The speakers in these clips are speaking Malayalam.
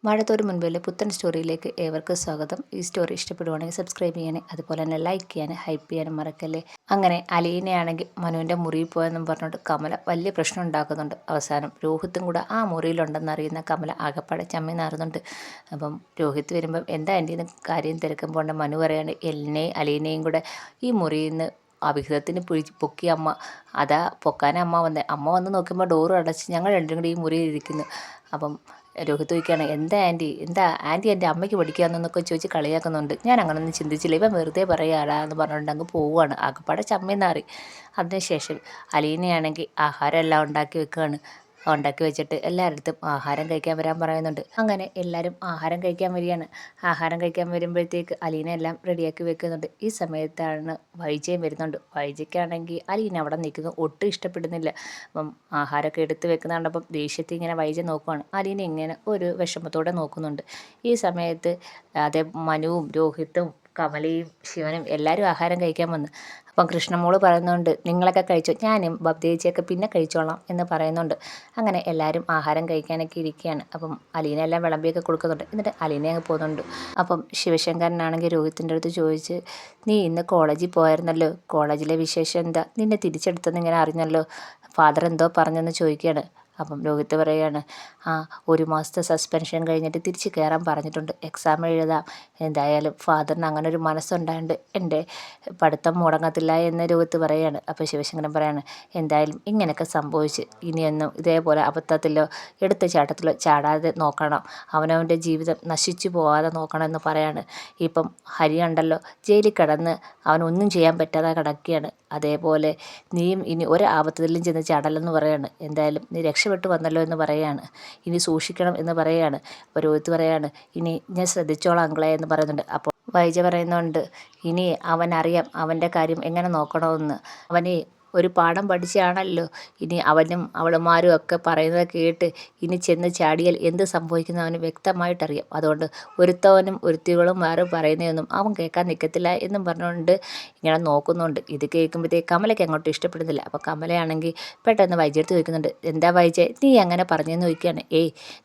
മഴത്തോരു മുൻപിലെ പുത്തൻ സ്റ്റോറിയിലേക്ക് ഏവർക്കും സ്വാഗതം. ഈ സ്റ്റോറി ഇഷ്ടപ്പെടുവാണെങ്കിൽ സബ്സ്ക്രൈബ് ചെയ്യാനും അതുപോലെ തന്നെ ലൈക്ക് ചെയ്യാനും ഹൈപ്പ് ചെയ്യാനും മറക്കല്ലേ. അങ്ങനെ അലീനയാണെങ്കിൽ മനുവിൻ്റെ മുറിയിൽ പോയെന്നും പറഞ്ഞുകൊണ്ട് കമല വലിയ പ്രശ്നം ഉണ്ടാക്കുന്നുണ്ട്. അവസാനം രോഹിത്തും കൂടെ ആ മുറിയിലുണ്ടെന്ന് അറിയുന്ന കമല ആകപ്പാടെ ചമ്മി നാറുന്നുണ്ട്. അപ്പം രോഹിത്ത് വരുമ്പം എന്താ എൻ്റെ ഇന്ന് കാര്യം തിരക്കുമ്പോൾ മനു പറയാണ് എലിനെയും അലീനയും കൂടെ ഈ മുറിയിൽ നിന്ന് അഭിഹിതത്തിന് പൊക്കിയ അമ്മ, അതാ പൊക്കാനെ അമ്മ വന്ന് നോക്കുമ്പോൾ ഡോറ് അടച്ച് ഞങ്ങൾ രണ്ടും കൂടി ഈ മുറിയിൽ ഇരിക്കുന്നു. അപ്പം രോഹിത് ചോദിക്കുകയാണ് എന്താ ആൻറ്റി എൻ്റെ അമ്മയ്ക്ക് പഠിക്കാമെന്നൊക്കെ ചോദിച്ച് കളിയാക്കുന്നുണ്ട്. ഞാൻ അങ്ങനൊന്നും ചിന്തിച്ചില്ല, ഇവൻ വെറുതെ പറയാടാ എന്ന് പറഞ്ഞുകൊണ്ട് അങ്ങ് പോവുകയാണ്. ആകപ്പാടെ ചമ്മേന്നാറി. അതിനുശേഷം അലീനയാണെങ്കിൽ ആഹാരം എല്ലാം ഉണ്ടാക്കി വെച്ചിട്ട് എല്ലാവരുടെ ആഹാരം കഴിക്കാൻ വരാൻ പറയുന്നുണ്ട്. അങ്ങനെ എല്ലാവരും ആഹാരം കഴിക്കാൻ വരികയാണ്. ആഹാരം കഴിക്കാൻ വരുമ്പോഴത്തേക്ക് അലീന എല്ലാം റെഡിയാക്കി വെക്കുന്നുണ്ട്. ഈ സമയത്താണ് വൈജയും വരുന്നുണ്ട്. വൈജയ്ക്കാണെങ്കിൽ അലീന അവിടെ നിൽക്കുന്നത് ഒട്ടും ഇഷ്ടപ്പെടുന്നില്ല. അപ്പം ആഹാരമൊക്കെ എടുത്ത് വെക്കുന്ന കണ്ടപ്പം ദേഷ്യത്തിൽ ഇങ്ങനെ വൈജ നോക്കുവാണ്. അലീന ഇങ്ങനെ ഒരു വിഷമത്തോടെ നോക്കുന്നുണ്ട്. ഈ സമയത്ത് അതേ മനുവും രോഹിത്തും കമലയും ശിവനും എല്ലാവരും ആഹാരം കഴിക്കാൻ വന്നു. അപ്പം കൃഷ്ണമോള് പറയുന്നുണ്ട് നിങ്ങളൊക്കെ കഴിച്ചോ, ഞാനും ബബ്ദേച്ചിയൊക്കെ പിന്നെ കഴിച്ചോളാം എന്ന് പറയുന്നുണ്ട്. അങ്ങനെ എല്ലാവരും ആഹാരം കഴിക്കാനൊക്കെ ഇരിക്കുകയാണ്. അപ്പം അലീന എല്ലാം വിളമ്പിയൊക്കെ കൊടുക്കുന്നുണ്ട്. എന്നിട്ട് അലീന അങ്ങ് പോകുന്നുണ്ട്. അപ്പം ശിവശങ്കരനാണെങ്കിൽ രോഹിത്തിൻ്റെ അടുത്ത് ചോദിച്ച് നീ ഇന്ന് കോളേജിൽ പോയായിരുന്നല്ലോ, കോളേജിലെ വിശേഷം എന്താ, നിന്നെ തിരിച്ചെടുത്തെന്ന് ഇങ്ങനെ അറിഞ്ഞല്ലോ, ഫാദർ എന്തോ പറഞ്ഞെന്ന് ചോദിക്കുകയാണ്. അപ്പം രോഹിത്ത് പറയുകയാണ് 1 മാസത്തെ സസ്പെൻഷൻ കഴിഞ്ഞിട്ട് തിരിച്ച് കയറാൻ പറഞ്ഞിട്ടുണ്ട്, എക്സാം എഴുതാം, എന്തായാലും ഫാദറിന് അങ്ങനെ ഒരു മനസ്സുണ്ടായത് എൻ്റെ പഠിത്തം മുടങ്ങത്തില്ല എന്ന് രോഹിത്ത് പറയുകയാണ്. അപ്പോൾ ശിവശങ്കരൻ പറയാണ് എന്തായാലും ഇങ്ങനെയൊക്കെ സംഭവിച്ച് ഇനിയൊന്നും ഇതേപോലെ അബദ്ധത്തിലോ എടുത്തുചാട്ടത്തിലോ ചാടാതെ നോക്കണം, അവനവൻ്റെ ജീവിതം നശിച്ചു പോകാതെ നോക്കണം എന്ന് പറയാണ്. ഇപ്പം ഹരി ഉണ്ടല്ലോ ജയിലിൽ കിടന്ന് അവനൊന്നും ചെയ്യാൻ പറ്റാതെ കിടക്കുകയാണ്. അതേപോലെ നീയും ഇനി ഒരാപത്തിലും ചെന്ന് ചാടലെന്ന് പറയാണ്. എന്തായാലും നീ രക്ഷപ്പെട്ടു വന്നല്ലോ എന്ന് പറയുകയാണ്. ഇനി സൂക്ഷിക്കണം എന്ന് പറയുകയാണ്. അപ്പോൾ രോഹിത്ത് പറയാണ് ഇനി ഞാൻ ശ്രദ്ധിച്ചോളാം അങ്കിളെ എന്ന് പറയുന്നുണ്ട്. അപ്പോൾ വൈജ പറയുന്നുണ്ട് ഇനി അവനറിയാം അവൻ്റെ കാര്യം എങ്ങനെ നോക്കണമെന്ന്, അവനെ ഒരു പാഠം പഠിച്ചാണല്ലോ ഇനി അവനും അവളുമാരും ഒക്കെ പറയുന്നത് കേട്ട് ഇനി ചെന്ന് ചാടിയാൽ എന്ത് സംഭവിക്കുന്നു അവന് വ്യക്തമായിട്ടറിയാം. അതുകൊണ്ട് ഒരുത്തവനും ഒരുത്തികളും വേറെ പറയുന്നതൊന്നും അവൻ കേൾക്കാൻ നിൽക്കത്തില്ല എന്നും പറഞ്ഞുകൊണ്ട് ഇങ്ങനെ നോക്കുന്നുണ്ട്. ഇത് കേൾക്കുമ്പോഴത്തേക്ക് കമലയ്ക്ക് അങ്ങോട്ട് ഇഷ്ടപ്പെടുന്നില്ല. അപ്പോൾ കമലയാണെങ്കിൽ പെട്ടെന്ന് വൈജയെടുത്ത് ചോദിക്കുന്നുണ്ട് എന്താ വൈജ നീ അങ്ങനെ പറഞ്ഞെന്ന് ചോദിക്കുകയാണ്.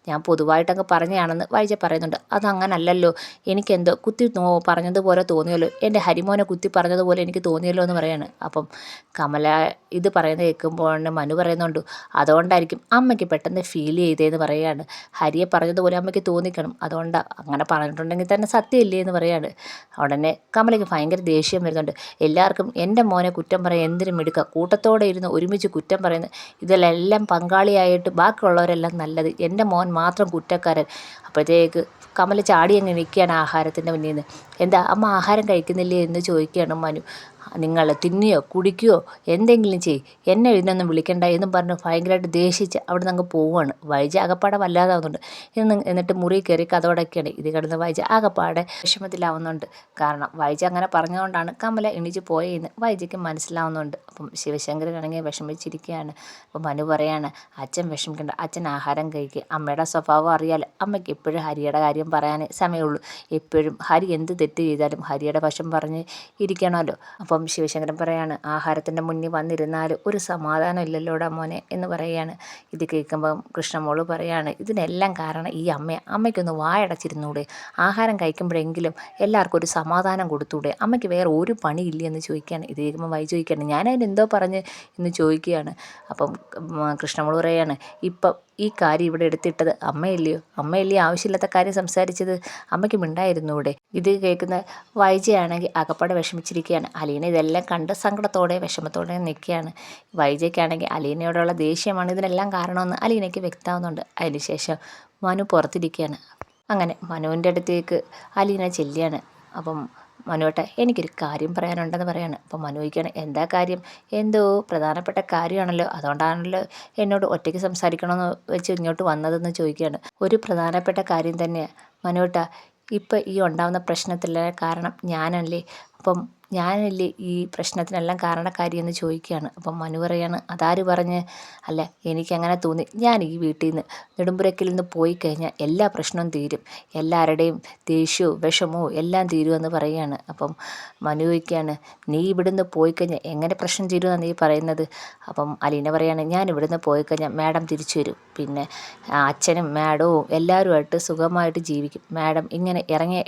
ഞാൻ പൊതുവായിട്ടങ്ങ് പറഞ്ഞതാണെന്ന് വൈജ പറയുന്നുണ്ട്. അതങ്ങനല്ലല്ലോ, എനിക്കെന്തോ പറഞ്ഞതുപോലെ തോന്നിയല്ലോ, എൻ്റെ ഹരിമോനെ കുത്തി പറഞ്ഞതുപോലെ എനിക്ക് തോന്നിയല്ലോ എന്ന് പറയാണ്. അപ്പം കമല ഇത് പറയുന്നത് കേൾക്കുമ്പോൾ മനു പറയുന്നുണ്ട് അതുകൊണ്ടായിരിക്കും അമ്മയ്ക്ക് പെട്ടെന്ന് ഫീൽ ചെയ്തതെന്ന് പറയുകയാണ്. ഹരിയെ പറഞ്ഞതുപോലെ അമ്മയ്ക്ക് തോന്നിക്കണം, അതുകൊണ്ടാണ് അങ്ങനെ പറഞ്ഞിട്ടുണ്ടെങ്കിൽ തന്നെ സത്യമില്ലേ എന്ന് പറയാണ്. ഉടനെ കമലയ്ക്ക് ഭയങ്കര ദേഷ്യം വരുന്നുണ്ട്. എല്ലാവർക്കും എൻ്റെ മോനെ കുറ്റം പറയാൻ എന്തിനും മിടുക്കുക, കൂട്ടത്തോടെ ഇരുന്ന് ഒരുമിച്ച് കുറ്റം പറയുന്നത്, ഇതിലെല്ലാം പങ്കാളിയായിട്ട് ബാക്കിയുള്ളവരെല്ലാം നല്ലത്, എൻ്റെ മോൻ മാത്രം കുറ്റക്കാരൻ. അപ്പോഴത്തേക്ക് കമല ചാടി അങ്ങ് നിൽക്കുകയാണ് ആഹാരത്തിൻ്റെ മുന്നിൽ നിന്ന്. എന്താ അമ്മ ആഹാരം കഴിക്കുന്നില്ലേ എന്ന് ചോദിക്കുകയാണ് മനു. നിങ്ങൾ തിന്നുകയോ കുടിക്കുകയോ എന്തെങ്കിലും ചെയ്യ്, എന്നെ ഇതിനൊന്നും വിളിക്കണ്ട എന്നും പറഞ്ഞ് ഭയങ്കരമായിട്ട് ദേഷിച്ച് അവിടെ നിന്ന് അങ്ങ് പോവുകയാണ്. വൈജ ആകപ്പാടെ വല്ലാതാവുന്നുണ്ട്. എന്നിട്ട് മുറി കയറി കതോടൊക്കെയാണ്. ഇത് കിടന്ന് വൈജ ആകപ്പാടെ വിഷമത്തിലാവുന്നുണ്ട്. കാരണം വൈജ അങ്ങനെ പറഞ്ഞുകൊണ്ടാണ് കമല എണീച്ച് പോയെന്ന് വൈജയ്ക്ക് മനസ്സിലാവുന്നുണ്ട്. അപ്പം ശിവശങ്കരനാണെങ്കിൽ വിഷമിച്ചിരിക്കുകയാണ്. അപ്പം മനു പറയാണ് അച്ഛൻ വിഷമിക്കേണ്ട, അച്ഛൻ ആഹാരം കഴിക്കുക, അമ്മയുടെ സ്വഭാവം അറിയാലോ, അമ്മയ്ക്ക് എപ്പോഴും ഹരിയുടെ കാര്യം പറയാനേ സമയമുള്ളൂ, എപ്പോഴും ഹരി എന്ത് തെറ്റ് ചെയ്താലും ഹരിയുടെ വശം പറഞ്ഞ് ഇരിക്കണമല്ലോ. അപ്പം ശിവശങ്കരൻ പറയാണ് ആഹാരത്തിൻ്റെ മുന്നിൽ വന്നിരുന്നാൽ ഒരു സമാധാനം ഇല്ലല്ലോടാ മോനെ എന്ന് പറയുകയാണ്. ഇത് കേൾക്കുമ്പം കൃഷ്ണമോള് പറയാണ് ഇതിനെല്ലാം കാരണം ഈ അമ്മയ്ക്കൊന്ന് വായടച്ചിരുന്നൂടെ, ആഹാരം കഴിക്കുമ്പോഴെങ്കിലും എല്ലാവർക്കും ഒരു സമാധാനം കൊടുത്തൂടെ, അമ്മയ്ക്ക് വേറെ ഒരു പണിയില്ല എന്ന് ചോദിക്കുകയാണ്. ഇത് കേൾക്കുമ്പോൾ വൈ ചോദിക്കുകയാണ് ഞാനതിന് എന്തോ പറഞ്ഞ് എന്ന് ചോദിക്കുകയാണ്. അപ്പം കൃഷ്ണമോള് പറയാണ് ഇപ്പം ഈ കാര്യം ഇവിടെ എടുത്തിട്ടത് അമ്മയല്ലയോ ആവശ്യമില്ലാത്ത കാര്യം സംസാരിച്ചത്, അമ്മയ്ക്ക് മിണ്ടായിരുന്നൂടെ. ഇത് കേൾക്കുന്ന വൈജയാണെങ്കിൽ അകപ്പാടെ വിഷമിച്ചിരിക്കുകയാണ്. അലീന ഇതെല്ലാം കണ്ട് സങ്കടത്തോടെ വിഷമത്തോടെ നിൽക്കുകയാണ്. വൈജയ്ക്കാണെങ്കിൽ അലീനയോടുള്ള ദേഷ്യമാണ് ഇതിനെല്ലാം കാരണമെന്ന് അലീനയ്ക്ക് വ്യക്തമാവുന്നുണ്ട്. അതിനുശേഷം മനു പുറത്തിരിക്കുകയാണ്. അങ്ങനെ മനുവിൻ്റെ അടുത്തേക്ക് അലീന ചെല്ലുകയാണ്. അപ്പം മനുവേട്ട എനിക്കൊരു കാര്യം പറയാനുണ്ടെന്ന് പറയാണ്. അപ്പം മനു ചോദിക്കുകയാണ് എന്താ കാര്യം, എന്തോ പ്രധാനപ്പെട്ട കാര്യമാണല്ലോ, അതുകൊണ്ടാണല്ലോ എന്നോട് ഒറ്റയ്ക്ക് സംസാരിക്കണമെന്ന് വെച്ച് ഇങ്ങോട്ട് വന്നതെന്ന് ചോദിക്കുകയാണ്. ഒരു പ്രധാനപ്പെട്ട കാര്യം തന്നെയാണ് മനുവേട്ട, ഇപ്പം ഈ ഉണ്ടാകുന്ന പ്രശ്നത്തിലെ കാരണം ഞാനല്ലേ, അപ്പം ഞാനല്ലേ ഈ പ്രശ്നത്തിനെല്ലാം കാരണക്കാരി എന്ന് ചോദിക്കുകയാണ്. അപ്പം മനു പറയാണ്, അതാര് പറഞ്ഞ്? അല്ല, എനിക്കങ്ങനെ തോന്നി. ഞാൻ ഈ വീട്ടിൽ നിന്ന് നെടുമ്പുരയ്ക്കിൽ നിന്ന് പോയി കഴിഞ്ഞാൽ എല്ലാ പ്രശ്നവും തീരും, എല്ലാവരുടെയും ദേഷ്യവും വിഷമവും എല്ലാം തീരുമെന്ന് പറയുകയാണ്. അപ്പം മനു ചോദിക്കുകയാണ്, നീ ഇവിടുന്ന് പോയി കഴിഞ്ഞാൽ എങ്ങനെ പ്രശ്നം തീരുമെന്നാണ് നീ പറയുന്നത്? അപ്പം അലീന പറയാണ്, ഞാൻ ഇവിടുന്ന് പോയി കഴിഞ്ഞാൽ മാഡം തിരിച്ചു വരും, പിന്നെ അച്ഛനും മാഡവും എല്ലാവരുമായിട്ട് സുഖമായിട്ട് ജീവിക്കും, മാഡം ഇങ്ങനെ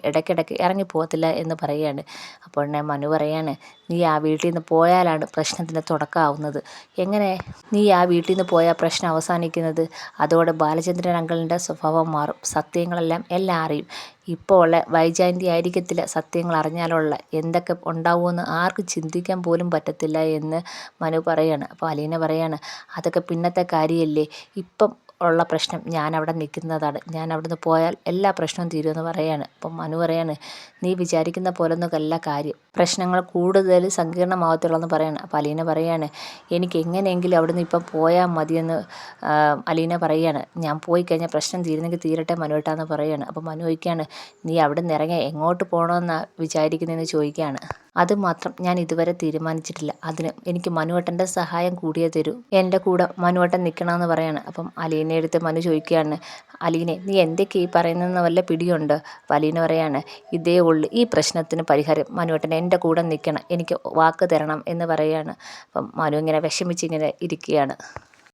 ഇടയ്ക്കിടയ്ക്ക് ഇറങ്ങി പോകത്തില്ല എന്ന് പറയുകയാണ്. അപ്പോൾ മനു പറയാണ്, നീ ആ വീട്ടിൽ നിന്ന് പോയാലാണ് പ്രശ്നത്തിന് തുടക്കമാവുന്നത്. എങ്ങനെ നീ ആ വീട്ടിൽ നിന്ന് പോയാൽ പ്രശ്നം അവസാനിക്കുന്നത്? അതോടെ ബാലചന്ദ്രൻ അങ്കിളിൻ്റെ സ്വഭാവം മാറും, സത്യങ്ങളെല്ലാം എല്ലാം അറിയും. ഇപ്പോൾ ഉള്ള വൈജയന്തി ആയിരിക്കത്തില്ല സത്യങ്ങൾ അറിഞ്ഞാലുള്ള എന്തൊക്കെ ഉണ്ടാവുമെന്ന് ആർക്കും ചിന്തിക്കാൻ പോലും പറ്റത്തില്ല എന്ന് മനു പറയാണ്. അപ്പോൾ അലീന പറയാണ്, അതൊക്കെ പിന്നത്തെ കാര്യമല്ലേ, ഇപ്പം ഉള്ള പ്രശ്നം ഞാൻ അവിടെ നിൽക്കുന്നതാണ്, ഞാൻ അവിടുന്ന് പോയാൽ എല്ലാ പ്രശ്നവും തീരുമെന്ന് പറയാണ്. അപ്പം മനു പറയാണ്, നീ വിചാരിക്കുന്ന പോലൊന്നുമല്ല കാര്യം, പ്രശ്നങ്ങൾ കൂടുതൽ സങ്കീർണമാവത്തുള്ളൂ പറയാണ്. അപ്പോൾ അലീന പറയാണ്, എനിക്ക് എങ്ങനെയെങ്കിലും അവിടുന്ന് ഇപ്പം പോയാൽ മതിയെന്ന് അലീന പറയാണ്. ഞാൻ പോയി കഴിഞ്ഞാൽ പ്രശ്നം തീരുന്നെങ്കിൽ തീരട്ടെ മനുവേട്ടാന്ന് പറയാണ്. അപ്പോൾ മനു ചോദിക്കുകയാണ്, നീ അവിടുന്ന് ഇറങ്ങി എങ്ങോട്ട് പോകണമെന്നാണ് വിചാരിക്കുന്നതെന്ന് ചോദിക്കുകയാണ്. അതുമാത്രം ഞാൻ ഇതുവരെ തീരുമാനിച്ചിട്ടില്ല, അതിന് എനിക്ക് മനുവേട്ടൻ്റെ സഹായം കൂടിയേ തരൂ, എൻ്റെ കൂടെ മനുവേട്ടൻ നിൽക്കണമെന്ന് പറയാണ്. അപ്പം അലീനയുടെ അടുത്ത് മനു ചോദിക്കുകയാണ്, അലീനെ നീ എന്തൊക്കെ ഈ പറയുന്നതെന്ന് വല്ല പിടിയുണ്ടോ? അപ്പോൾ അലീന പറയാണ്, ഇതേ ഉള്ളു ഈ പ്രശ്നത്തിന് പരിഹാരം, മനുവേട്ടൻ എൻ്റെ കൂടെ നിൽക്കണം, എനിക്ക് വാക്ക് തരണം എന്ന് പറയുകയാണ്. അപ്പം മനു ഇങ്ങനെ വിഷമിച്ചിങ്ങനെ ഇരിക്കുകയാണ്.